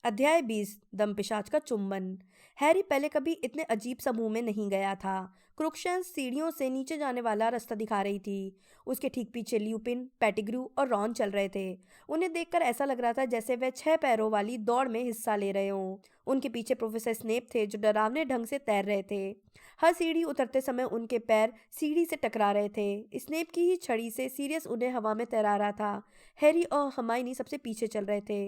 अध्याय 20 दमपिशाच का चुंबन। हैरी पहले कभी इतने अजीब समूह में नहीं गया था। क्रुक्शंस सीढ़ियों से नीचे जाने वाला रास्ता दिखा रही थी। उसके ठीक पीछे ल्यूपिन, पेटिग्रू और रॉन चल रहे थे। उन्हें देखकर ऐसा लग रहा था जैसे वे 6 पैरों वाली दौड़ में हिस्सा ले रहे हों। उनके पीछे प्रोफेसर स्नेप थे जो डरावने ढंग से तैर रहे थे। हर सीढ़ी उतरते समय उनके पैर सीढ़ी से टकरा रहे थे। स्नेप की ही छड़ी से सीरियस उन्हें हवा में तैरा रहा था। हैरी और हर्माइनी सबसे पीछे चल रहे थे।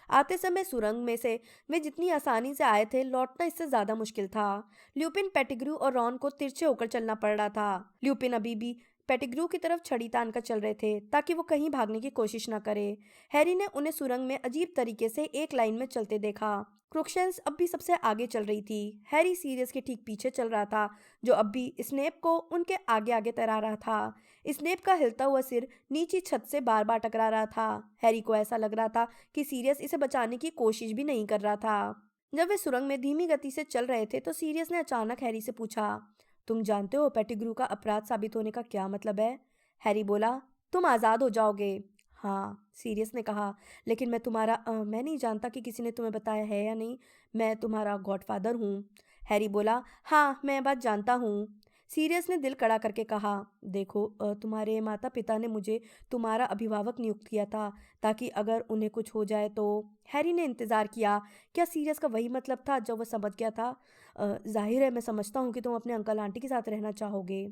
आते समय सुरंग में से वे जितनी आसानी से आए थे, लौटना इससे ज्यादा मुश्किल था। ल्यूपिन, पेटिग्रू और रॉन को तिरछे होकर चलना पड़ रहा था। ल्यूपिन अभी भी पेटिग्रू की तरफ छड़ी तान कर चल रहे थे ताकि वो कहीं भागने की कोशिश न करे। हैरी ने उन्हें सुरंग में अजीब तरीके से एक लाइन में चलते देखा। क्रुक्शंस अब भी सबसे आगे चल रही थी। हैरी सीरियस के ठीक पीछे चल रहा था, जो अब भी स्नेप को उनके आगे आगे तैरा रहा था। स्नेप का हिलता हुआ सिर नीची छत से बार बार टकरा रहा था। हैरी को ऐसा लग रहा था कि सीरियस इसे बचाने की कोशिश भी नहीं कर रहा था। जब वे सुरंग में धीमी गति से चल रहे थे तो सीरियस ने अचानक हैरी से पूछा, तुम जानते हो पेटिग्रू का अपराध साबित होने का क्या मतलब है? हैरी बोला, तुम आज़ाद हो जाओगे। हाँ, सीरियस ने कहा, लेकिन मैं नहीं जानता कि किसी ने तुम्हें बताया है या नहीं। मैं तुम्हारा गॉडफादर हूँ। हैरी बोला, हाँ, मैं बात जानता हूँ। सीरियस ने दिल कड़ा करके कहा, देखो, तुम्हारे माता पिता ने मुझे तुम्हारा अभिभावक नियुक्त किया था ताकि अगर उन्हें कुछ हो जाए तो। हैरी ने इंतजार किया। क्या सीरियस का वही मतलब था जो वह समझ गया था? जाहिर है, मैं समझता हूँ कि तुम अपने अंकल आंटी के साथ रहना चाहोगे।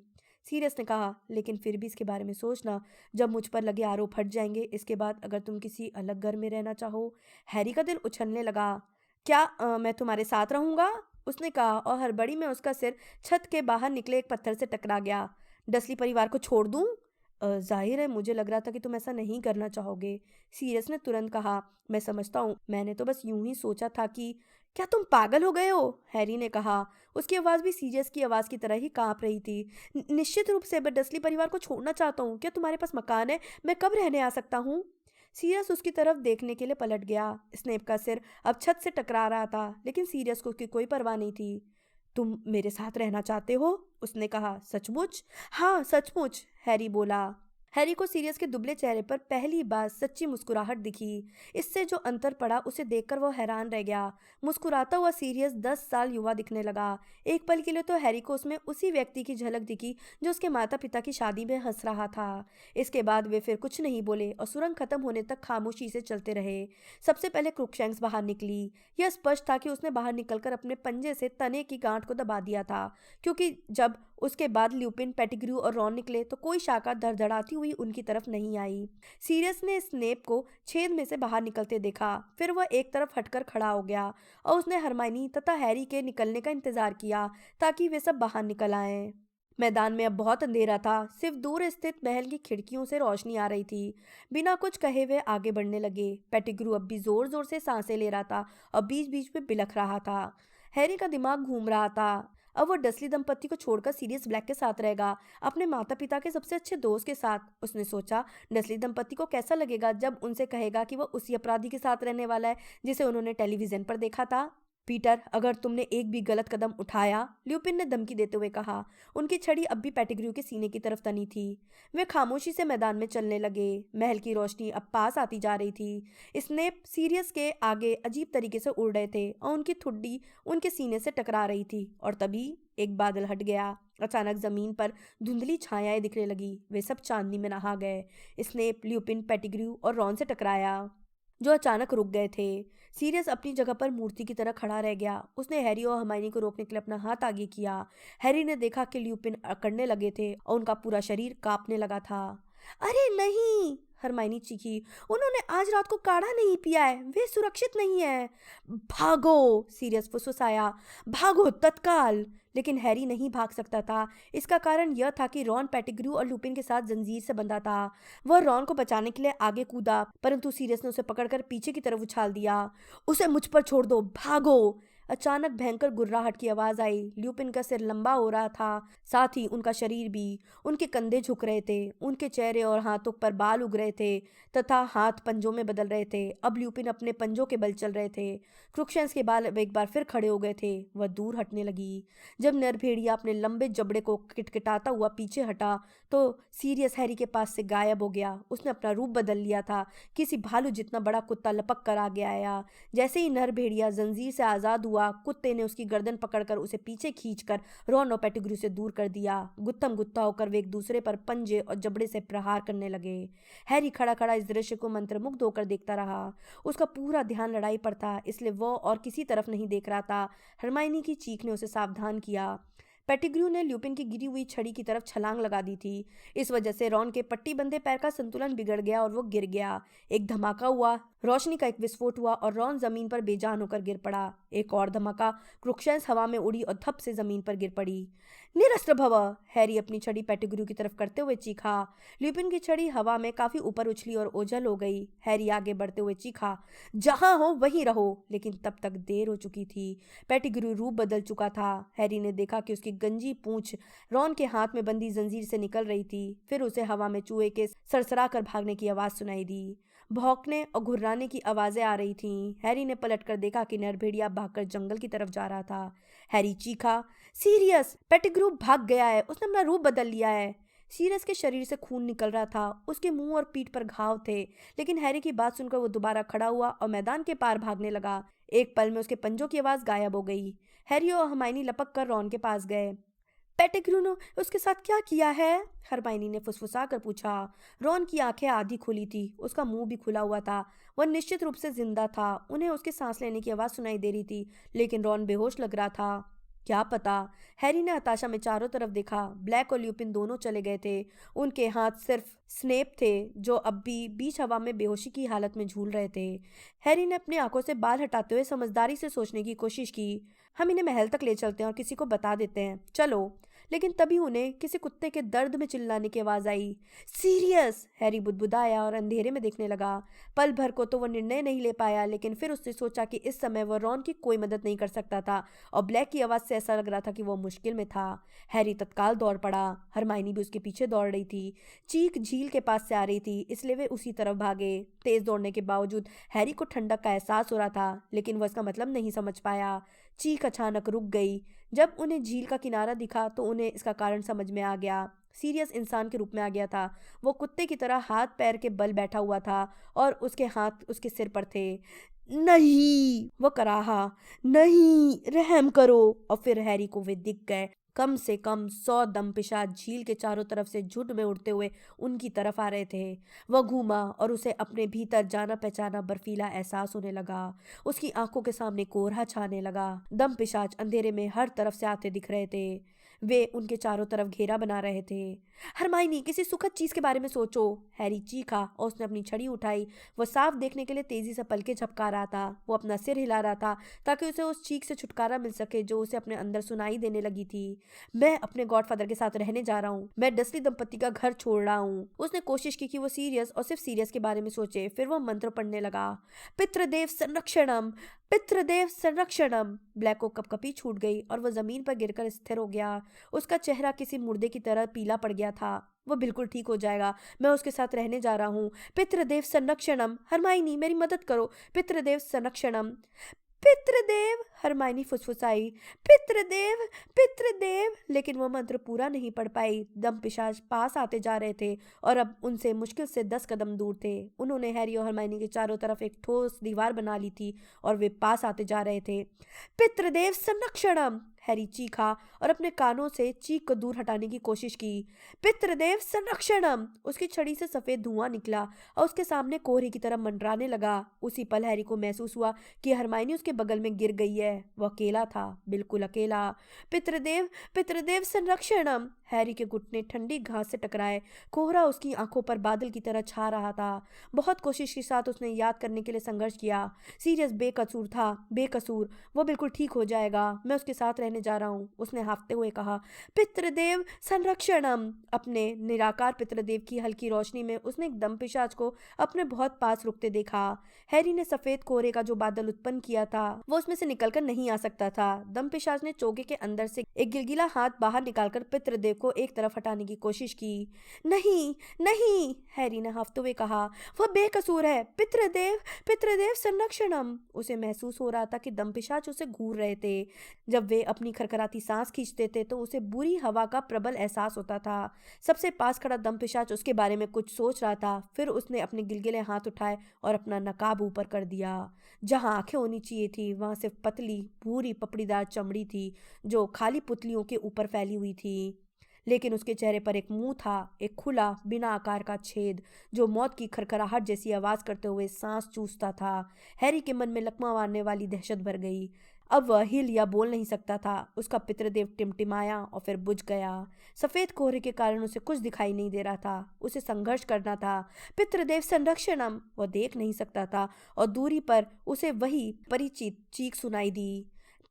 सीरियस ने कहा, लेकिन फिर भी इसके बारे में सोचना, जब मुझ पर लगे आरोप हट जाएंगे, इसके बाद अगर तुम किसी अलग घर में रहना चाहो। हैरी का दिल उछलने लगा। क्या मैं तुम्हारे साथ रहूंगा? उसने कहा, और हड़बड़ी में उसका सिर छत के बाहर निकले एक पत्थर से टकरा गया। डसली परिवार को छोड़ दूं? जाहिर है, मुझे लग रहा था कि तुम ऐसा नहीं करना चाहोगे। सीरियस ने तुरंत कहा, मैं समझता हूँ, मैंने तो बस यूं ही सोचा था कि। क्या तुम पागल हो गए हो? हैरी ने कहा। उसकी आवाज़ भी सीरियस की आवाज़ की तरह ही कांप रही थी। निश्चित रूप से मैं डसली परिवार को छोड़ना चाहता हूँ। क्या तुम्हारे पास मकान है? मैं कब रहने आ सकता हूँ? सीरियस उसकी तरफ देखने के लिए पलट गया। स्नेप का सिर अब छत से टकरा रहा था, लेकिन सीरियस को उसकी कोई परवाह नहीं थी। तुम मेरे साथ रहना चाहते हो? उसने कहा, सचमुच? हाँ, सचमुच, हैरी बोला। हैरी को सीरियस के दुबले चेहरे पर पहली बार सच्ची मुस्कुराहट दिखी। इससे जो अंतर पड़ा उसे देखकर वो हैरान रह गया। मुस्कुराता हुआ सीरियस 10 साल युवा दिखने लगा। एक पल के लिए तो हैरी को उसमें उसी व्यक्ति की झलक दिखी जो उसके माता पिता की शादी में हंस रहा था। इसके बाद वे फिर कुछ नहीं बोले और सुरंग खत्म होने तक खामोशी से चलते रहे। सबसे पहले क्रुक्शंक्स बाहर निकली। यह स्पष्ट था कि उसने बाहर निकलकर अपने पंजे से तने की गांठ को दबा दिया था, क्योंकि जब उसके बाद ल्यूपिन, पेटिग्रू और रॉन निकले तो कोई शाखा धड़धड़ाती हुई उनकी तरफ नहीं आई। सीरियस ने स्नेप को छेद में से बाहर निकलते देखा। फिर वह एक तरफ हटकर खड़ा हो गया और उसने हरमाइनी तथा हैरी के निकलने का इंतजार किया ताकि वे सब बाहर निकल आएं। मैदान में अब बहुत अंधेरा था। सिर्फ दूर स्थित महल की खिड़कियों से रोशनी आ रही थी। बिना कुछ कहे वे आगे बढ़ने लगे। पेटिग्रू अब भी जोर जोर से सांसें ले रहा था और बीच बीच में बिलख रहा था। हैरी का दिमाग घूम रहा था। अब वो डसली दंपत्ति को छोड़कर सीरियस ब्लैक के साथ रहेगा, अपने माता पिता के सबसे अच्छे दोस्त के साथ। उसने सोचा, डसली दंपत्ति को कैसा लगेगा जब उनसे कहेगा कि वह उसी अपराधी के साथ रहने वाला है जिसे उन्होंने टेलीविजन पर देखा था। पीटर, अगर तुमने एक भी गलत कदम उठाया, ल्यूपिन ने धमकी देते हुए कहा। उनकी छड़ी अब भी पेटिग्रू के सीने की तरफ तनी थी। वे खामोशी से मैदान में चलने लगे। महल की रोशनी अब पास आती जा रही थी। स्नेप सीरियस के आगे अजीब तरीके से उड़ रहे थे और उनकी ठुड्डी उनके सीने से टकरा रही थी। और तभी एक बादल हट गया। अचानक जमीन पर धुंधली छायाएं दिखने लगी। वे सब चांदनी में नहा गए। स्नेप, ल्यूपिन, पेटिग्रू और रॉन से टकराया, जो अचानक रुक गए थे। सीरियस अपनी जगह पर मूर्ति की तरह खड़ा रह गया। उसने हैरी और हरमाइनी को रोकने के लिए अपना हाथ आगे किया। हैरी ने देखा कि ल्यूपिन अकड़ने लगे थे और उनका पूरा शरीर कांपने लगा था। अरे नहीं, हरमाइनी चीखी, उन्होंने आज रात को काढ़ा नहीं पिया है, वे सुरक्षित नहीं है। भागो, सीरियस फुसफुसाया, भागो तत्काल। लेकिन हैरी नहीं भाग सकता था। इसका कारण यह था कि रॉन पेटिग्रू और लुपिन के साथ जंजीर से बंधा था। वह रॉन को बचाने के लिए आगे कूदा, परंतु सीरियस ने उसे पकड़कर पीछे की तरफ उछाल दिया। उसे मुझ पर छोड़ दो, भागो। अचानक भयंकर गुर्राहट की आवाज आई। ल्यूपिन का सिर लंबा हो रहा था, साथ ही उनका शरीर भी। उनके कंधे झुक रहे थे, उनके चेहरे और हाथों पर बाल उग रहे थे तथा हाथ पंजों में बदल रहे थे। अब ल्यूपिन अपने पंजों के बल चल रहे थे। क्रुक्शंस के बाल अब एक बार फिर खड़े हो गए थे। वह दूर हटने लगी। जब नरभेड़िया अपने लंबे जबड़े को किटकिटाता हुआ पीछे हटा तो सीरियस हैरी के पास से गायब हो गया। उसने अपना रूप बदल लिया था। किसी भालू जितना बड़ा कुत्ता लपक कर आगे आया। जैसे ही नर भेड़िया जंजीर से आजाद हुआ, कुत्ते ने उसकी गर्दन पकड़कर उसे पीछे खींचकर रॉन और पेटिग्रू से दूर कर दिया। गुत्थम गुत्था होकर वे एक दूसरे पर पंजे और जबड़े से प्रहार करने लगे। हैरी खड़ा खड़ा इस दृश्य को मंत्रमुग्ध होकर देखता रहा। उसका पूरा ध्यान लड़ाई पर था, इसलिए वह और किसी तरफ नहीं देख रहा था। हरमाइनी की चीख ने उसे सावधान किया। पेटिग्रू ने ल्यूपिन की गिरी हुई छड़ी की तरफ छलांग लगा दी थी। इस वजह से रॉन के पट्टी बंधे पैर का संतुलन बिगड़ गया और वो गिर गया। एक धमाका हुआ, रोशनी का एक विस्फोट हुआ और रॉन जमीन पर बेजान होकर गिर पड़ा। एक और धमाका, क्रुक्शंस हवा में उड़ी और धप से जमीन पर गिर पड़ी। निरस्त्र भव, हैरी अपनी छड़ी पेटिग्रू की तरफ करते हुए चीखा। ल्यूपिन की छड़ी हवा में काफी ऊपर उछली और ओझल हो गई। हैरी आगे बढ़ते हुए चीखा, जहां हो वहीं रहो। लेकिन तब तक देर हो चुकी थी। पेटिग्रू रूप बदल चुका था। हैरी ने देखा कि उसकी गंजी पूंछ रॉन के हाथ में बंदी जंजीर से निकल रही थी। फिर उसे हवा में चूहे के सरसरा कर भागने की आवाज सुनाई दी। भौंकने और घुर्राने की आवाजें आ रही थीं। हैरी ने पलटकर देखा कि नरभेड़िया भागकर जंगल की तरफ जा रहा था। हैरी चीखा, सीरियस, पेटिग्रू भाग गया है, उसने अपना रूप बदल लिया है। सीरियस के शरीर से खून निकल रहा था। उसके मुंह और पीठ पर घाव थे। लेकिन हैरी की बात सुनकर वो दोबारा खड़ा हुआ और मैदान के पार भागने लगा। एक पल में उसके पंजों की आवाज गायब हो गई। हैरी और हरमाइनी लपक कर रॉन के पास गए। पेटिग्रू ने उसके साथ क्या किया है? हरमाइनी ने फुसफुसा कर पूछा। रॉन की आंखें आधी खुली थी, उसका मुंह भी खुला हुआ था। वह निश्चित रूप से जिंदा था। उन्हें उसके सांस लेने की आवाज सुनाई दे रही थी, लेकिन रॉन बेहोश लग रहा था। क्या पता? हैरी ने हताशा में चारों तरफ देखा। ब्लैक और ल्यूपिन दोनों चले गए थे। उनके हाथ सिर्फ स्नेप थे, जो अब भी बीच हवा में बेहोशी की हालत में झूल रहे थे। हैरी ने अपनी आंखों से बाल हटाते हुए समझदारी से सोचने की कोशिश की। हम इन्हें महल तक ले चलते हैं और किसी को बता देते हैं, चलो। लेकिन तभी उन्हें किसी कुत्ते के दर्द में चिल्लाने की आवाज आई। सीरियस! हैरी बुदबुदाया और अंधेरे में देखने लगा। पल भर को तो वह निर्णय नहीं ले पाया, लेकिन फिर उसने सोचा कि इस समय वह रॉन की कोई मदद नहीं कर सकता था और ब्लैक की आवाज से ऐसा लग रहा था कि वह मुश्किल में था। हैरी तत्काल दौड़ पड़ा। हरमाइनी भी उसके पीछे दौड़ रही थी। चीख झील के पास से आ रही थी, इसलिए वे उसी तरफ भागे। तेज दौड़ने के बावजूद हैरी को ठंडक का एहसास हो रहा था, लेकिन वह इसका मतलब नहीं समझ पाया। चीख अचानक रुक गई। जब उन्हें झील का किनारा दिखा तो उन्हें इसका कारण समझ में आ गया। सीरियस इंसान के रूप में आ गया था। वो कुत्ते की तरह हाथ पैर के बल बैठा हुआ था और उसके हाथ उसके सिर पर थे। नहीं, वो कराहा, नहीं, रहम करो। और फिर हैरी को वे दिख गए। कम से कम 100 दमपिशाच झील के चारों तरफ से झुंड में उड़ते हुए उनकी तरफ आ रहे थे। वह घूमा और उसे अपने भीतर जाना पहचाना बर्फीला एहसास होने लगा। उसकी आंखों के सामने कोहरा छाने लगा। दमपिशाच अंधेरे में हर तरफ से आते दिख रहे थे। वे उनके चारों तरफ घेरा बना रहे थे। हरमाइनी, किसी सुखद चीज के बारे में सोचो। हैरी चीखा और उसने अपनी छड़ी उठाई। वह साफ देखने के लिए तेजी से पलके झपका रहा था। वो अपना सिर हिला रहा था ताकि उसे उस चीख से छुटकारा मिल सके जो उसे अपने अंदर सुनाई देने लगी थी। मैं अपने गॉडफादर के साथ रहने जा रहा हूँ। मैं डस्ली दंपत्ति का घर छोड़ रहा हूँ। उसने कोशिश की कि वो सीरियस और सिर्फ सीरियस के बारे में सोचे। फिर वह मंत्र पढ़ने लगा। पितृदेव संरक्षणम, पितृदेव संरक्षणम। ब्लैक को कपकपी छूट गई और वह जमीन पर गिरकर स्थिर हो गया। उसका चेहरा किसी मुर्दे की तरह पीला पड़ गया था। वो बिल्कुल ठीक हो जाएगा। मैं उसके साथ रहने जा रहा हूँ। पितृदेव संरक्षणम। हरमाइनी, मेरी मदद करो। पितृदेव संरक्षणम। पितृदेव, हरमाइनी फुसफुसाई। पितृदेव, पितृदेव। लेकिन वो मंत्र पूरा नहीं पढ़ पाई। दमपिशाच पास आते जा रहे थे और अब उनसे मुश्किल से 10 कदम दूर थे। उन्होंने हैरी और हरमाइनी के चारों तरफ एक ठोस दीवार बना ली थी और वे पास आते जा रहे थे। पितृदेव संरक्षणम। हैरी चीखा और अपने कानों से चीख को दूर हटाने की कोशिश की। पितृदेव संरक्षणम। उसकी छड़ी से सफेद धुआं निकला और उसके सामने कोहरे की तरह मंडराने लगा। उसी पल हैरी को महसूस हुआ कि हरमाइनी उसके बगल में गिर गई है। वह अकेला था, बिल्कुल अकेला। पितृदेव, पितृदेव संरक्षणम। हैरी के घुटने ठंडी घास से टकराए। कोहरा उसकी आंखों पर बादल की तरह छा रहा था। बहुत कोशिश के साथ उसने याद करने के लिए संघर्ष किया। सीरियस बेकसूर था, बेकसूर। वो बिल्कुल ठीक हो जाएगा, मैं उसके साथ रहने जा रहा हूँ, उसने हाँफते हुए कहा। पितृदेव संरक्षणम। अपने निराकार पितृदेव की हल्की रोशनी में उसने एक दमपिशाच को अपने बहुत पास रुकते देखा। हैरी ने सफेद कोहरे का जो बादल उत्पन्न किया था वो उसमें से निकलकर नहीं आ सकता था। दमपिशाच ने चोगे के अंदर से एक गिलगिला हाथ बाहर निकालकर पितृदेव को एक तरफ हटाने की कोशिश की। नहीं, नहीं, हैरी ने हाँफते हुए कहा। वह बेकसूर है। पितृदेव, पितृदेव संरक्षणम। उसे महसूस हो रहा था कि दमपिशाच उसे घूर रहे थे। जब वे अपनी खरखराती सांस खींचते थे तो उसे बुरी हवा का प्रबल एहसास होता था। सबसे पास खड़ा दमपिशाच उसके बारे में कुछ सोच रहा था। फिर उसने अपने गिलगिले हाथ उठाए और अपना नकाब ऊपर कर दिया। जहां आंखें होनी चाहिए थी वहां सिर्फ पतली भूरी पपड़ीदार चमड़ी थी जो खाली पुतलियों के ऊपर फैली हुई थी। लेकिन उसके चेहरे पर एक मुंह था, एक खुला बिना आकार का छेद जो मौत की खरखराहट जैसी आवाज करते हुए सांस चूसता था। हैरी के मन में लकवा मारने वाली दहशत भर गई। अब वह हिल या बोल नहीं सकता था। उसका पितृदेव टिमटिमाया और फिर बुझ गया। सफेद कोहरे के कारण उसे कुछ दिखाई नहीं दे रहा था। उसे संघर्ष करना था। पितृदेव संरक्षणम। वह देख नहीं सकता था और दूरी पर उसे वही परिचित चीख सुनाई दी।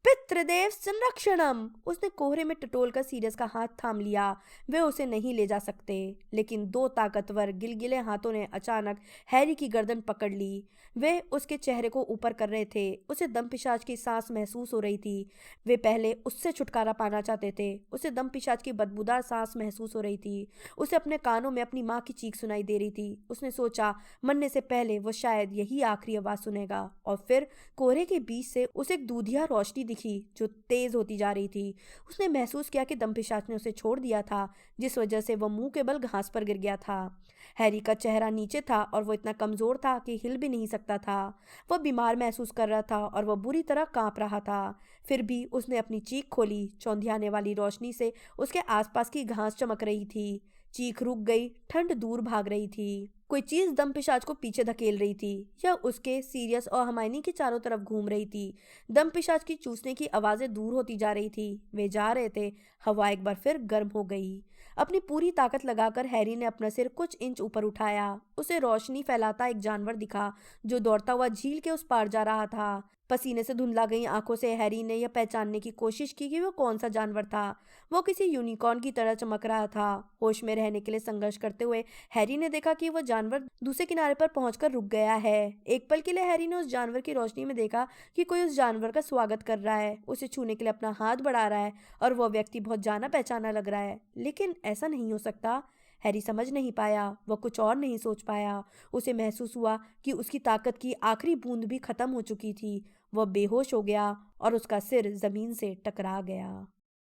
पितृदेव संरक्षणम। उसने कोहरे में टटोलकर सीरियस का हाथ थाम लिया। वे उसे नहीं ले जा सकते। लेकिन दो ताकतवर गिलगिले हाथों ने अचानक हैरी की गर्दन पकड़ ली। वे उसके चेहरे को ऊपर कर रहे थे। उसे दमपिशाच की सांस महसूस हो रही थी। वे पहले उससे छुटकारा पाना चाहते थे। उसे दमपिशाच की बदबूदार सांस महसूस हो रही थी। उसे अपने कानों में अपनी माँ की चीख सुनाई दे रही थी। उसने सोचा मरने से पहले वो शायद यही आखिरी आवाज सुनेगा। और फिर कोहरे के बीच से उसे एक दूधिया रोशनी दिखी जो तेज होती जा रही थी। उसने महसूस किया कि दमपिशाच ने उसे छोड़ दिया था, जिस वजह से वह मुंह के बल घास पर गिर गया था। हैरी का चेहरा नीचे था और वो इतना कमजोर था कि हिल भी नहीं सकता था। वह बीमार महसूस कर रहा था और वह बुरी तरह कांप रहा था। फिर भी उसने अपनी चीख खोली। चौंधियाने वाली रोशनी से उसके आसपास की घास चमक रही थी। चीख रुक गई। ठंड दूर भाग रही थी। कोई चीज दमपिशाच को पीछे धकेल रही थी या उसके सीरियस और हरमाइनी के चारों तरफ घूम रही थी। दमपिशाच की चूसने की आवाजें दूर होती जा रही थी। वे जा रहे थे। हवा एक बार फिर गर्म हो गई। अपनी पूरी ताकत लगाकर हैरी ने अपना सिर कुछ इंच ऊपर उठाया। उसे रोशनी फैलाता एक जानवर दिखा जो दौड़ता हुआ झील के उस पार जा रहा था। पसीने से धुंधला गई आंखों से हैरी ने यह पहचानने की कोशिश की कि वह कौन सा जानवर था। वो किसी यूनिकॉर्न की तरह चमक रहा था। होश में रहने के लिए संघर्ष करते हुए हैरी ने देखा कि वह जानवर दूसरे किनारे पर पहुंचकर रुक गया है। एक पल के लिए हैरी ने उस जानवर की रोशनी में देखा कि कोई उस जानवर का स्वागत कर रहा है, उसे छूने के लिए अपना हाथ बढ़ा रहा है और वह व्यक्ति बहुत जाना पहचाना लग रहा है। लेकिन ऐसा नहीं हो सकता। हैरी समझ नहीं पाया। वह कुछ और नहीं सोच पाया। उसे महसूस हुआ कि उसकी ताकत की आखिरी बूंद भी खत्म हो चुकी थी। वह बेहोश हो गया और उसका सिर जमीन से टकरा गया।